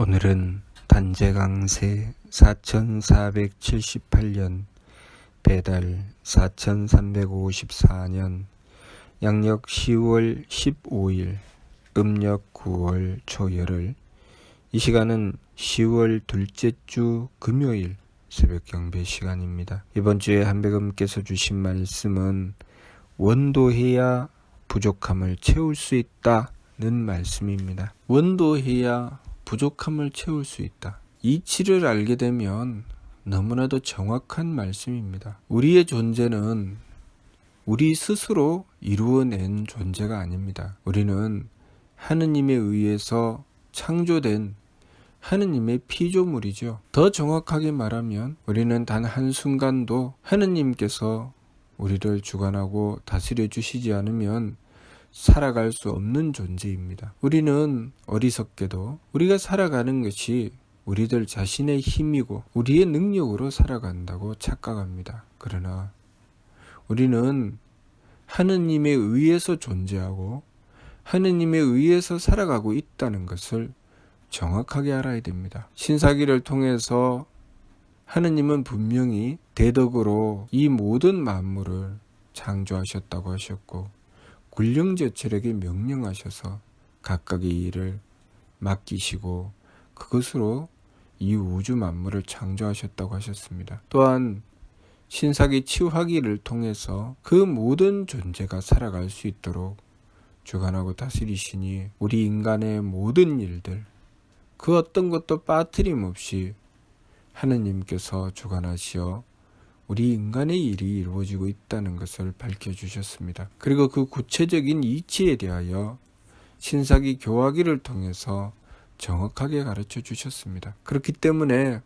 오늘은 단재강세 4478년 배달 4354년 양력 10월 15일 음력 9월 초열흘. 이 시간은 10월 둘째 주 금요일 새벽 경배 시간입니다. 이번 주에 한백음께서 주신 말씀은 원도해야 부족함을 채울 수 있다는 말씀입니다. 원도해야 부족함을 채울 수 있다. 이치를 알게 되면 너무나도 정확한 말씀입니다. 우리의 존재는 우리 스스로 이루어낸 존재가 아닙니다. 우리는 하느님에 의해서 창조된 하느님의 피조물이죠. 더 정확하게 말하면 우리는 단 한순간도 하느님께서 우리를 주관하고 다스려 주시지 않으면 살아갈 수 없는 존재입니다. 우리는 어리석게도 우리가 살아가는 것이 우리들 자신의 힘이고 우리의 능력으로 살아간다고 착각합니다. 그러나 우리는 하느님에 의해서 존재하고 하느님에 의해서 살아가고 있다는 것을 정확하게 알아야 됩니다. 신사기를 통해서 하느님은 분명히 대덕으로 이 모든 만물을 창조하셨다고 하셨고 군령제철에게 명령하셔서 각각의 일을 맡기시고 그것으로 이 우주 만물을 창조하셨다고 하셨습니다. 또한 신사기 치유하기를 통해서 그 모든 존재가 살아갈 수 있도록 주관하고 다스리시니 우리 인간의 모든 일들 그 어떤 것도 빠트림 없이 하느님께서 주관하시어 우리 인간의 일이 이루어지고 있다는 것을 밝혀주셨습니다. 그리고 그 구체적인 이치에 대하여 신사기 교화기를 통해서 정확하게 가르쳐 주셨습니다. 그렇기 때문에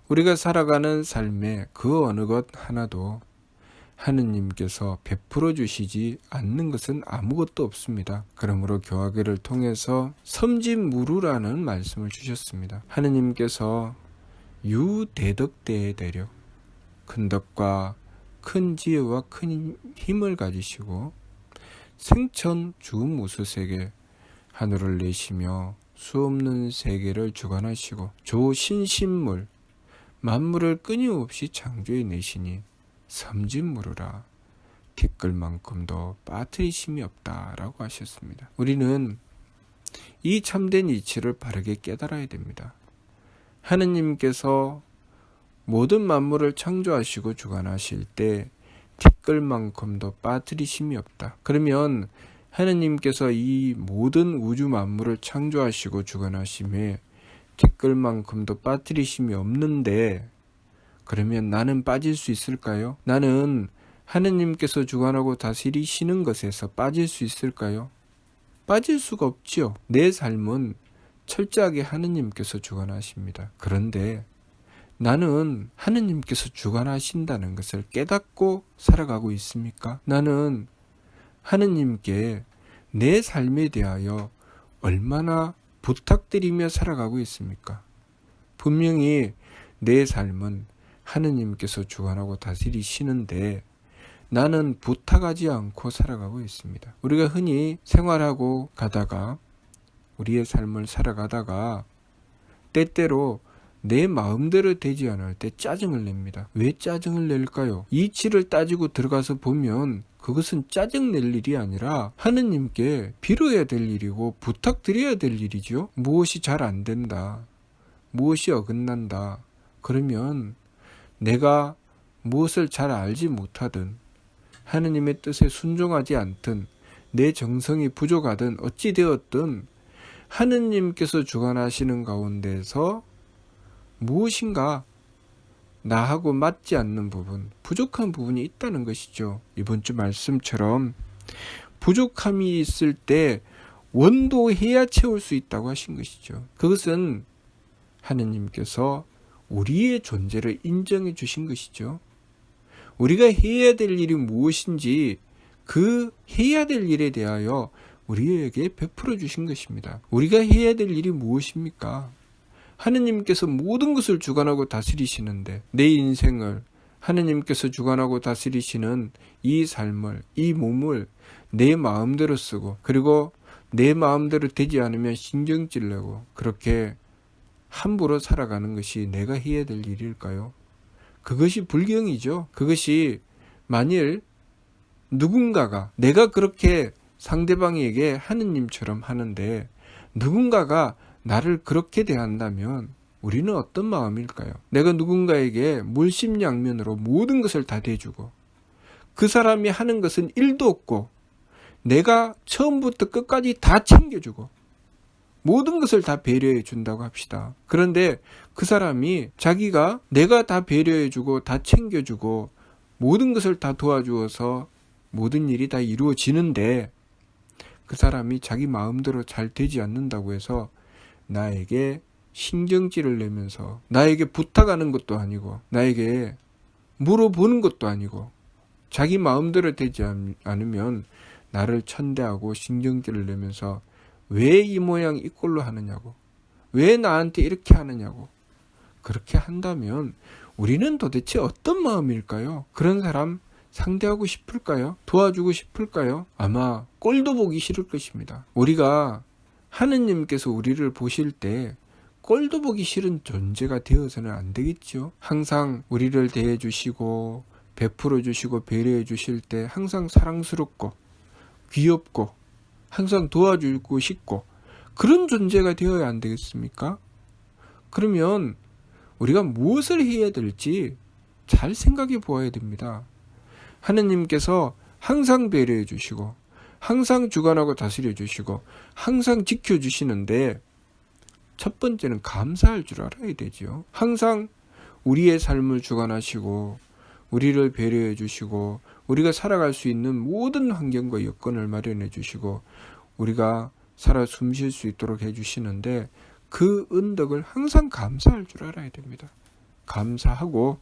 우리가 살아가는 삶의 그 어느 것 하나도 하느님께서 베풀어 주시지 않는 것은 아무것도 없습니다. 그러므로 교화기를 통해서 섬진무루라는 말씀을 주셨습니다. 하느님께서 유대덕대의 대력 큰 덕과 큰 지혜와 큰 힘을 가지시고 생천 주무수세계 하늘을 내시며 수없는 세계를 주관하시고 조신신물 만물을 끊임없이 창조해 내시니 섬진무루라 티끌만큼도 빠뜨리심이 없다라고 하셨습니다. 우리는 이 참된 이치를 바르게 깨달아야 됩니다. 하느님께서 모든 만물을 창조하시고 주관하실 때 티끌만큼도 빠뜨리심이 없다. 그러면 하느님께서 이 모든 우주 만물을 창조하시고 주관하심에 티끌만큼도 빠뜨리심이 없는데 그러면 나는 빠질 수 있을까요? 나는 하느님께서 주관하고 다스리시는 것에서 빠질 수 있을까요? 빠질 수가 없지요. 내 삶은 철저하게 하느님께서 주관하십니다. 그런데 나는 하느님께서 주관하신다는 것을 깨닫고 살아가고 있습니까? 나는 하느님께 내 삶에 대하여 얼마나 부탁드리며 살아가고 있습니까? 분명히 내 삶은 하느님께서 주관하고 다스리시는데 나는 부탁하지 않고 살아가고 있습니다. 우리가 흔히 생활하고 가다가 우리의 삶을 살아가다가 때때로 내 마음대로 되지 않을 때 짜증을 냅니다. 왜 짜증을 낼까요? 이치를 따지고 들어가서 보면 그것은 짜증낼 일이 아니라 하느님께 빌어야 될 일이고 부탁드려야 될 일이죠. 무엇이 잘 안 된다. 무엇이 어긋난다. 그러면 내가 무엇을 잘 알지 못하든 하느님의 뜻에 순종하지 않든 내 정성이 부족하든 어찌 되었든 하느님께서 주관하시는 가운데서 무엇인가 나하고 맞지 않는 부분, 부족한 부분이 있다는 것이죠. 이번 주 말씀처럼 부족함이 있을 때 원도해야 채울 수 있다고 하신 것이죠. 그것은 하느님께서 우리의 존재를 인정해 주신 것이죠. 우리가 해야 될 일이 무엇인지 그 해야 될 일에 대하여 우리에게 베풀어 주신 것입니다. 우리가 해야 될 일이 무엇입니까? 하느님께서 모든 것을 주관하고 다스리시는데 내 인생을 하느님께서 주관하고 다스리시는 이 삶을, 이 몸을 내 마음대로 쓰고 그리고 내 마음대로 되지 않으면 신경질 내고 그렇게 함부로 살아가는 것이 내가 해야 될 일일까요? 그것이 불경이죠. 그것이 만일 누군가가 내가 그렇게 상대방에게 하느님처럼 하는데 누군가가 나를 그렇게 대한다면 우리는 어떤 마음일까요? 내가 누군가에게 물심양면으로 모든 것을 다 대주고 그 사람이 하는 것은 일도 없고 내가 처음부터 끝까지 다 챙겨주고 모든 것을 다 배려해 준다고 합시다. 그런데 그 사람이 자기가 내가 다 배려해 주고 다 챙겨주고 모든 것을 다 도와주어서 모든 일이 다 이루어지는데 그 사람이 자기 마음대로 잘 되지 않는다고 해서 나에게 신경질을 내면서 나에게 부탁하는 것도 아니고 나에게 물어보는 것도 아니고 자기 마음대로 되지 않으면 나를 천대하고 신경질을 내면서 왜 이 모양 이 꼴로 하느냐고 왜 나한테 이렇게 하느냐고 그렇게 한다면 우리는 도대체 어떤 마음일까요? 그런 사람 상대하고 싶을까요? 도와주고 싶을까요? 아마 꼴도 보기 싫을 것입니다. 우리가 하느님께서 우리를 보실 때 꼴도 보기 싫은 존재가 되어서는 안 되겠죠. 항상 우리를 대해 주시고 베풀어 주시고 배려해 주실 때 항상 사랑스럽고 귀엽고 항상 도와주고 싶고 그런 존재가 되어야 안 되겠습니까? 그러면 우리가 무엇을 해야 될지 잘 생각해 보아야 됩니다. 하느님께서 항상 배려해 주시고 항상 주관하고 다스려 주시고 항상 지켜 주시는데 첫 번째는 감사할 줄 알아야 되죠. 항상 우리의 삶을 주관하시고 우리를 배려해 주시고 우리가 살아갈 수 있는 모든 환경과 여건을 마련해 주시고 우리가 살아 숨 쉴 수 있도록 해 주시는데 그 은덕을 항상 감사할 줄 알아야 됩니다. 감사하고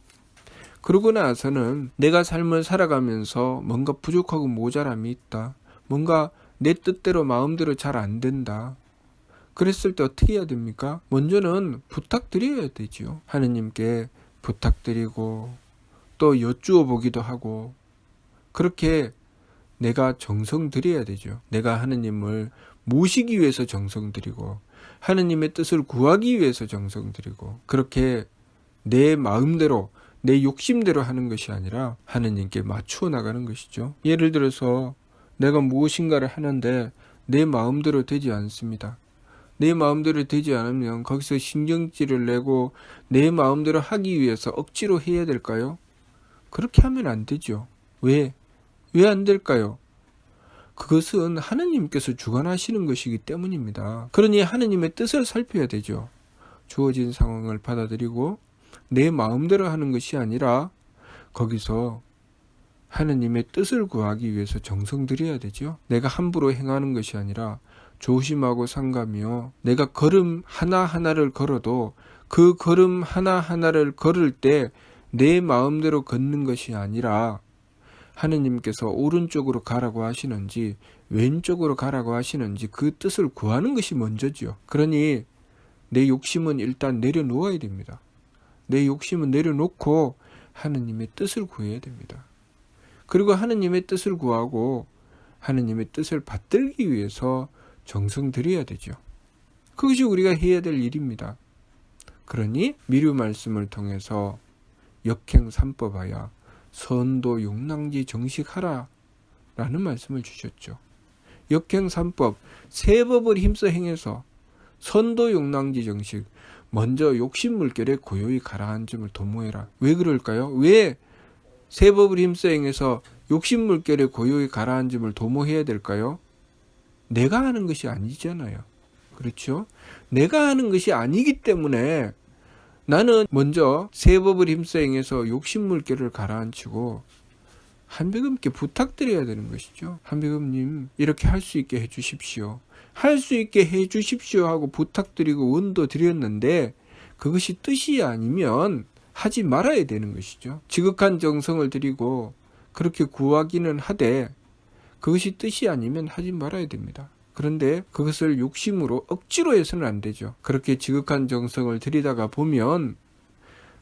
그러고 나서는 내가 삶을 살아가면서 뭔가 부족하고 모자람이 있다. 뭔가 내 뜻대로 마음대로 잘 안 된다. 그랬을 때 어떻게 해야 됩니까? 먼저는 부탁드려야 되지요. 하느님께 부탁드리고 또 여쭈어 보기도 하고 그렇게 내가 정성 들여야 되죠. 내가 하느님을 모시기 위해서 정성 들이고 하느님의 뜻을 구하기 위해서 정성 들이고 그렇게 내 마음대로 내 욕심대로 하는 것이 아니라 하느님께 맞추어 나가는 것이죠. 예를 들어서 내가 무엇인가를 하는데 내 마음대로 되지 않습니다. 내 마음대로 되지 않으면 거기서 신경질을 내고 내 마음대로 하기 위해서 억지로 해야 될까요? 그렇게 하면 안 되죠. 왜 안 될까요? 그것은 하느님께서 주관하시는 것이기 때문입니다. 그러니 하느님의 뜻을 살펴야 되죠. 주어진 상황을 받아들이고 내 마음대로 하는 것이 아니라 거기서 하느님의 뜻을 구하기 위해서 정성 들여야 되죠. 내가 함부로 행하는 것이 아니라 조심하고 삼가며 내가 걸음 하나하나를 걸어도 그 걸음 하나하나를 걸을 때 내 마음대로 걷는 것이 아니라 하느님께서 오른쪽으로 가라고 하시는지 왼쪽으로 가라고 하시는지 그 뜻을 구하는 것이 먼저죠. 그러니 내 욕심은 일단 내려놓아야 됩니다. 내 욕심은 내려놓고 하느님의 뜻을 구해야 됩니다. 그리고 하느님의 뜻을 구하고 하느님의 뜻을 받들기 위해서 정성 들여야 되죠. 그것이 우리가 해야 될 일입니다. 그러니 미류 말씀을 통해서 역행 삼법하여 선도 용랑지 정식하라 라는 말씀을 주셨죠. 역행 삼법, 세 법을 힘써 행해서 선도 용랑지 정식, 먼저 욕심 물결에 고요히 가라앉음을 도모해라. 왜 그럴까요? 왜 세 법을 힘써 행해서 욕심 물결에 고요히 가라앉음을 도모해야 될까요? 내가 하는 것이 아니잖아요. 그렇죠? 내가 하는 것이 아니기 때문에 나는 먼저 세 법을 힘써 행해서 욕심 물결을 가라앉히고 한비금께 부탁드려야 되는 것이죠. 한비금님 이렇게 할 수 있게 해주십시오. 할 수 있게 해주십시오 하고 부탁드리고 원도 드렸는데 그것이 뜻이 아니면 하지 말아야 되는 것이죠. 지극한 정성을 드리고 그렇게 구하기는 하되 그것이 뜻이 아니면 하지 말아야 됩니다. 그런데 그것을 욕심으로 억지로 해서는 안 되죠. 그렇게 지극한 정성을 들이다가 보면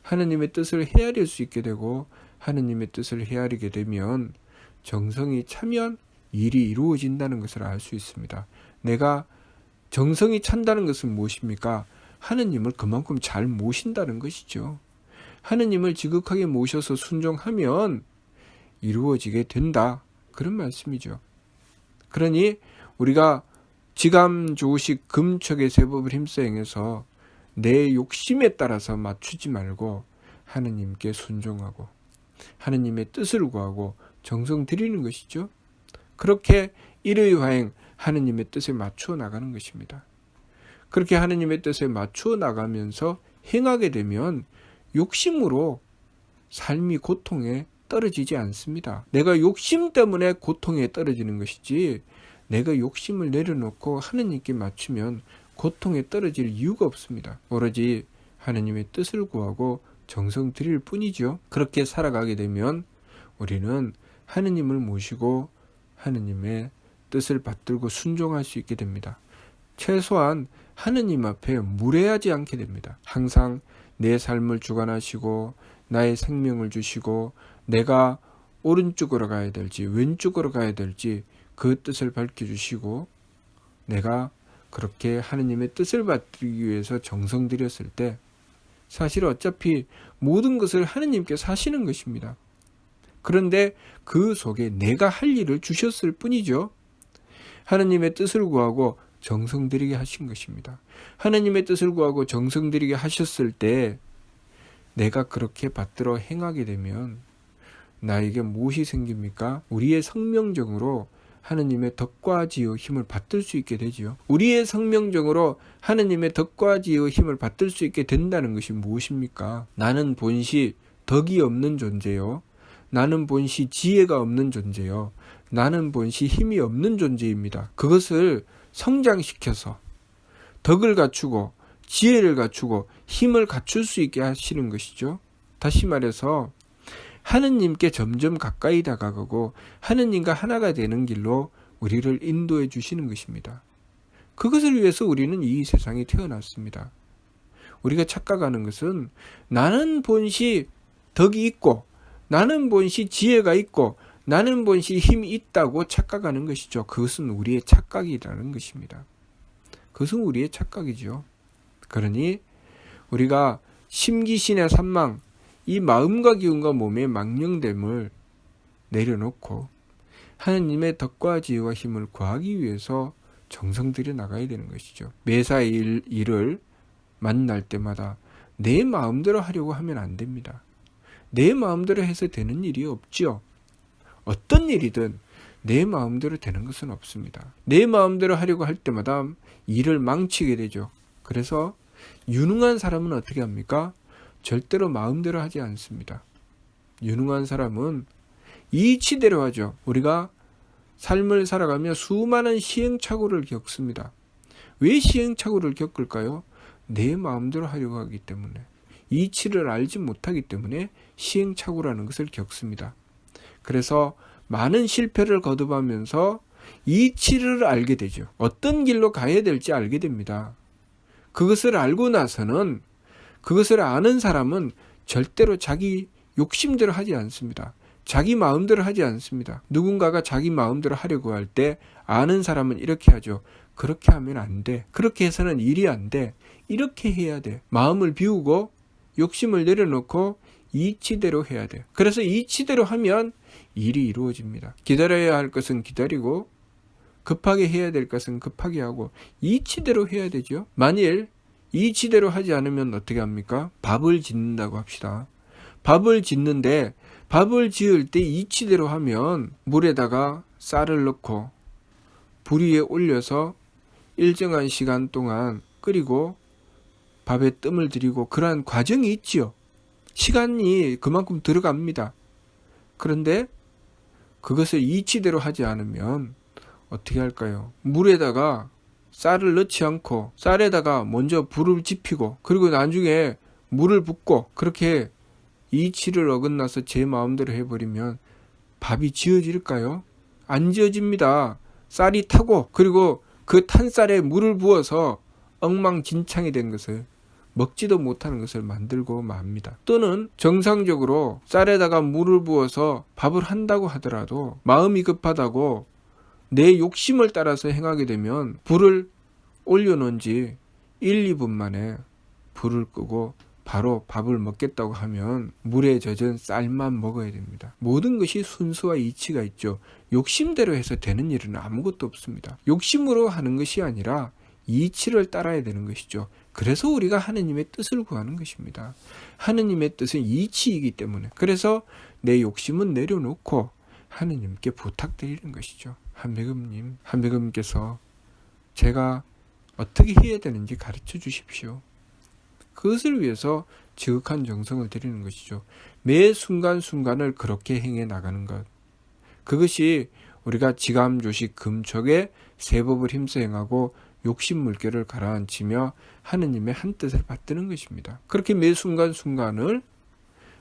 하느님의 뜻을 헤아릴 수 있게 되고 하느님의 뜻을 헤아리게 되면 정성이 차면 일이 이루어진다는 것을 알 수 있습니다. 내가 정성이 찬다는 것은 무엇입니까? 하느님을 그만큼 잘 모신다는 것이죠. 하느님을 지극하게 모셔서 순종하면 이루어지게 된다. 그런 말씀이죠. 그러니 우리가 지감조식 금척의 세법을 힘써 행해서 내 욕심에 따라서 맞추지 말고 하느님께 순종하고 하느님의 뜻을 구하고 정성 들이는 것이죠. 그렇게 일의화행 하느님의 뜻에 맞추어 나가는 것입니다. 그렇게 하느님의 뜻에 맞추어 나가면서 행하게 되면 욕심으로 삶이 고통에 떨어지지 않습니다. 내가 욕심 때문에 고통에 떨어지는 것이지 내가 욕심을 내려놓고 하느님께 맞추면 고통에 떨어질 이유가 없습니다. 오로지 하느님의 뜻을 구하고 정성 들일 뿐이죠. 그렇게 살아가게 되면 우리는 하느님을 모시고 하느님의 뜻을 받들고 순종할 수 있게 됩니다. 최소한 하느님 앞에 무례하지 않게 됩니다. 항상 내 삶을 주관하시고 나의 생명을 주시고 내가 오른쪽으로 가야 될지 왼쪽으로 가야 될지 그 뜻을 밝혀주시고 내가 그렇게 하느님의 뜻을 받들기 위해서 정성 들였을 때 사실 어차피 모든 것을 하느님께 사시는 것입니다. 그런데 그 속에 내가 할 일을 주셨을 뿐이죠. 하느님의 뜻을 구하고 정성 들이게 하신 것입니다. 하느님의 뜻을 구하고 정성 들이게 하셨을 때 내가 그렇게 받들어 행하게 되면 나에게 무엇이 생깁니까? 우리의 성명정으로 하느님의 덕과 지혜의 힘을 받들 수 있게 되지요. 우리의 성명정으로 하느님의 덕과 지혜의 힘을 받들 수 있게 된다는 것이 무엇입니까? 나는 본시 덕이 없는 존재요. 나는 본시 지혜가 없는 존재요. 나는 본시 힘이 없는 존재입니다. 그것을 성장시켜서 덕을 갖추고 지혜를 갖추고 힘을 갖출 수 있게 하시는 것이죠. 다시 말해서 하느님께 점점 가까이 다가가고 하느님과 하나가 되는 길로 우리를 인도해 주시는 것입니다. 그것을 위해서 우리는 이 세상에 태어났습니다. 우리가 착각하는 것은 나는 본시 덕이 있고 나는 본시 지혜가 있고 나는 본시 힘이 있다고 착각하는 것이죠. 그것은 우리의 착각이라는 것입니다. 그것은 우리의 착각이죠. 그러니 우리가 심기신의 산망, 이 마음과 기운과 몸의 망령됨을 내려놓고 하느님의 덕과 지혜와 힘을 구하기 위해서 정성 들여 나가야 되는 것이죠. 매사 일을 만날 때마다 내 마음대로 하려고 하면 안 됩니다. 내 마음대로 해서 되는 일이 없죠. 어떤 일이든 내 마음대로 되는 것은 없습니다. 내 마음대로 하려고 할 때마다 일을 망치게 되죠. 그래서 유능한 사람은 어떻게 합니까? 절대로 마음대로 하지 않습니다. 유능한 사람은 이치대로 하죠. 우리가 삶을 살아가며 수많은 시행착오를 겪습니다. 왜 시행착오를 겪을까요? 내 마음대로 하려고 하기 때문에, 이치를 알지 못하기 때문에 시행착오라는 것을 겪습니다. 그래서 많은 실패를 거듭하면서 이치를 알게 되죠. 어떤 길로 가야 될지 알게 됩니다. 그것을 알고 나서는, 그것을 아는 사람은 절대로 자기 욕심대로 하지 않습니다. 자기 마음대로 하지 않습니다. 누군가가 자기 마음대로 하려고 할 때 아는 사람은 이렇게 하죠. 그렇게 하면 안 돼. 그렇게 해서는 일이 안 돼. 이렇게 해야 돼. 마음을 비우고 욕심을 내려놓고 이치대로 해야 돼. 그래서 이치대로 하면 일이 이루어집니다. 기다려야 할 것은 기다리고 급하게 해야 될 것은 급하게 하고 이치대로 해야 되죠. 만일 이치대로 하지 않으면 어떻게 합니까? 밥을 짓는다고 합시다. 밥을 짓는데 밥을 지을 때 이치대로 하면 물에다가 쌀을 넣고 불 위에 올려서 일정한 시간 동안 끓이고 밥에 뜸을 들이고 그러한 과정이 있지요. 시간이 그만큼 들어갑니다. 그런데 그것을 이치대로 하지 않으면 어떻게 할까요? 물에다가 쌀을 넣지 않고 쌀에다가 먼저 불을 지피고 그리고 나중에 물을 붓고 그렇게 이치를 어긋나서 제 마음대로 해버리면 밥이 지어질까요? 안 지어집니다. 쌀이 타고 그리고 그 탄 쌀에 물을 부어서 엉망진창이 된 것을 먹지도 못하는 것을 만들고 맙니다. 또는 정상적으로 쌀에다가 물을 부어서 밥을 한다고 하더라도 마음이 급하다고 내 욕심을 따라서 행하게 되면 불을 올려놓은 지 1, 2분 만에 불을 끄고 바로 밥을 먹겠다고 하면 물에 젖은 쌀만 먹어야 됩니다. 모든 것이 순수와 이치가 있죠. 욕심대로 해서 되는 일은 아무것도 없습니다. 욕심으로 하는 것이 아니라 이치를 따라야 되는 것이죠. 그래서 우리가 하느님의 뜻을 구하는 것입니다. 하느님의 뜻은 이치이기 때문에. 그래서 내 욕심은 내려놓고 하느님께 부탁드리는 것이죠. 한배금님께서 제가 어떻게 해야 되는지 가르쳐 주십시오. 그것을 위해서 지극한 정성을 드리는 것이죠. 매 순간순간을 그렇게 행해 나가는 것. 그것이 우리가 지감조식 금촉의 세법을 힘써 행하고 욕심 물결을 가라앉히며 하느님의 한 뜻을 받드는 것입니다. 그렇게 매 순간순간을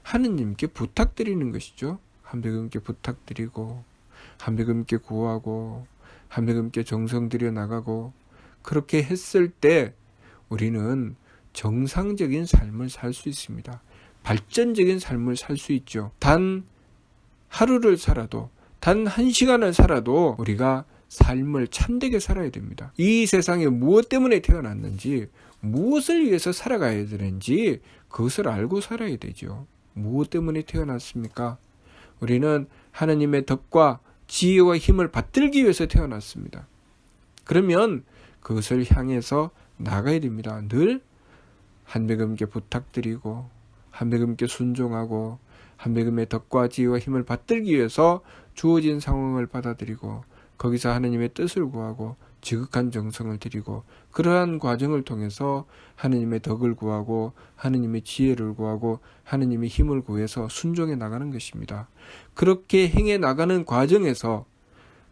하느님께 부탁드리는 것이죠. 한배금께 부탁드리고 한배금께 구하고 한배금께 정성 들여 나가고 그렇게 했을 때 우리는 정상적인 삶을 살 수 있습니다. 발전적인 삶을 살 수 있죠. 단 하루를 살아도 단 1시간을 살아도 우리가 삶을 참되게 살아야 됩니다. 이 세상에 무엇 때문에 태어났는지 무엇을 위해서 살아가야 되는지 그것을 알고 살아야 되죠. 무엇 때문에 태어났습니까? 우리는 하나님의 덕과 지혜와 힘을 받들기 위해서 태어났습니다. 그러면 그것을 향해서 나가야 됩니다. 늘 한배금께 부탁드리고 한배금께 순종하고 한배금의 덕과 지혜와 힘을 받들기 위해서 주어진 상황을 받아들이고 거기서 하느님의 뜻을 구하고 지극한 정성을 드리고 그러한 과정을 통해서 하느님의 덕을 구하고 하느님의 지혜를 구하고 하느님의 힘을 구해서 순종해 나가는 것입니다. 그렇게 행해 나가는 과정에서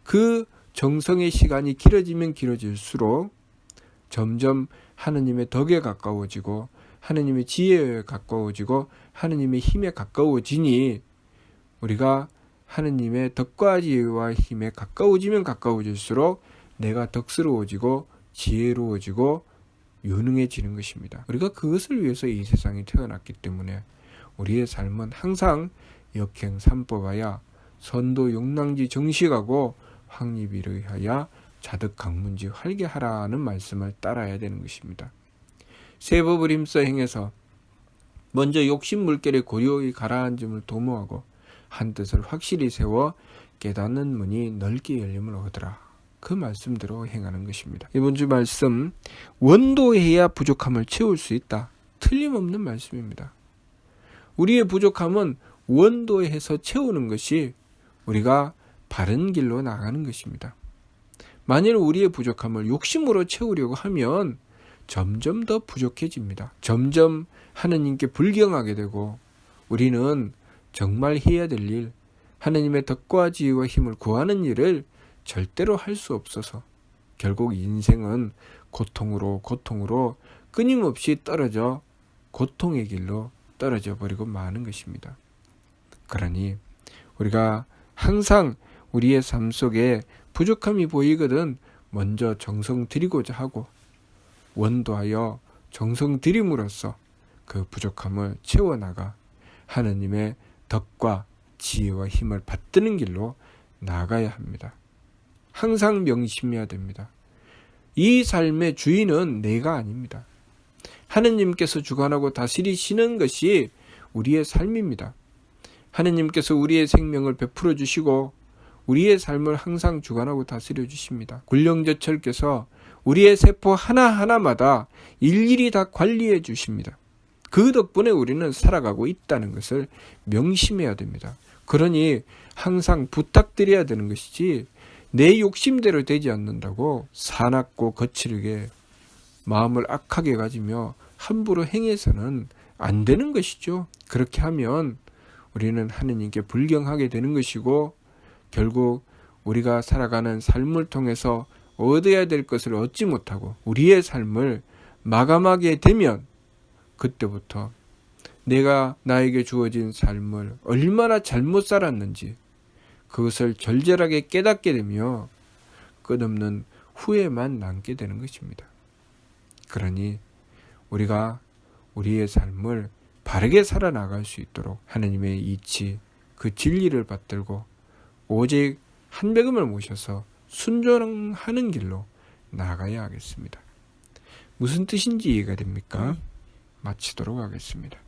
그 정성의 시간이 길어지면 길어질수록 점점 하느님의 덕에 가까워지고 하느님의 지혜에 가까워지고 하느님의 힘에 가까워지니 우리가 하느님의 덕과 지혜와 힘에 가까워지면 가까워질수록 내가 덕스러워지고 지혜로워지고 유능해지는 것입니다. 우리가 그것을 위해서 이 세상에 태어났기 때문에 우리의 삶은 항상 역행 삼법하야 선도 용랑지 정식하고 확립이르하야 자득 강문지 활개하라는 말씀을 따라야 되는 것입니다. 세법을 힘써 행해서 먼저 욕심 물결에 고요히 가라앉음을 도모하고 한 뜻을 확실히 세워 깨닫는 문이 넓게 열림을 얻으라. 그 말씀대로 행하는 것입니다. 이번 주 말씀 원도해야 부족함을 채울 수 있다. 틀림없는 말씀입니다. 우리의 부족함은 원도해서 채우는 것이 우리가 바른 길로 나가는 것입니다. 만일 우리의 부족함을 욕심으로 채우려고 하면 점점 더 부족해집니다. 점점 하느님께 불경하게 되고 우리는 정말 해야 될 일, 하느님의 덕과 지혜와 힘을 구하는 일을 절대로 할 수 없어서 결국 인생은 고통으로 끊임없이 떨어져 고통의 길로 떨어져 버리고 마는 것입니다. 그러니 우리가 항상 우리의 삶 속에 부족함이 보이거든 먼저 정성 들이고자 하고 원도하여 정성 들임으로써 그 부족함을 채워나가 하느님의 덕과 지혜와 힘을 받드는 길로 나가야 합니다. 항상 명심해야 됩니다. 이 삶의 주인은 내가 아닙니다. 하느님께서 주관하고 다스리시는 것이 우리의 삶입니다. 하느님께서 우리의 생명을 베풀어 주시고 우리의 삶을 항상 주관하고 다스려 주십니다. 굴령제철께서 우리의 세포 하나하나마다 일일이 다 관리해 주십니다. 그 덕분에 우리는 살아가고 있다는 것을 명심해야 됩니다. 그러니 항상 부탁드려야 되는 것이지 내 욕심대로 되지 않는다고 사납고 거칠게 마음을 악하게 가지며 함부로 행해서는 안 되는 것이죠. 그렇게 하면 우리는 하느님께 불경하게 되는 것이고 결국 우리가 살아가는 삶을 통해서 얻어야 될 것을 얻지 못하고 우리의 삶을 마감하게 되면 그때부터 내가 나에게 주어진 삶을 얼마나 잘못 살았는지 그것을 절절하게 깨닫게 되며 끝없는 후회만 남게 되는 것입니다. 그러니 우리가 우리의 삶을 바르게 살아나갈 수 있도록 하느님의 이치, 그 진리를 받들고 오직 한배금을 모셔서 순종하는 길로 나아가야 하겠습니다. 무슨 뜻인지 이해가 됩니까? 마치도록 하겠습니다.